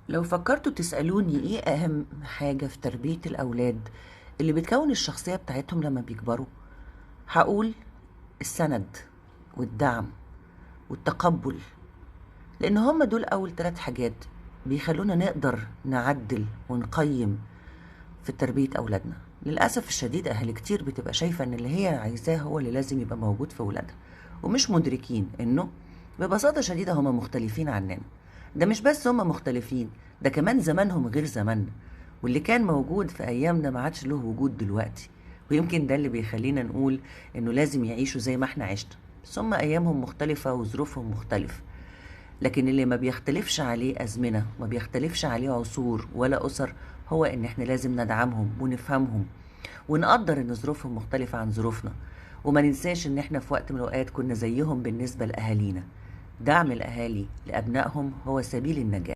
لو فكرتوا تسألوني ايه اهم حاجة في تربية الاولاد اللي بتكون الشخصية بتاعتهم لما بيكبروا، هقول السند والدعم والتقبل، لان هم دول اول 3 حاجات بيخلونا نقدر نعدل ونقيم في تربية اولادنا. للأسف الشديد اهالي كتير بتبقى شايفة ان اللي هي عايزاه هو اللي لازم يبقى موجود في اولادها، ومش مدركين انه ببساطة شديدة هما مختلفين عننا. ده مش بس هما مختلفين، ده كمان زمانهم غير زماننا، واللي كان موجود في ايامنا ما عادش له وجود دلوقتي. ويمكن ده اللي بيخلينا نقول انه لازم يعيشوا زي ما احنا عشنا، بس هما ايامهم مختلفة وظروفهم مختلفة. لكن اللي ما بيختلفش عليه أزمنة، ما بيختلفش عليه عصور ولا أسر، هو إن إحنا لازم ندعمهم ونفهمهم ونقدر إن ظروفهم مختلفة عن ظروفنا، وما ننساش إن إحنا في وقت من الأوقات كنا زيهم بالنسبة لأهالينا. دعم الأهالي لأبنائهم هو سبيل النجاة.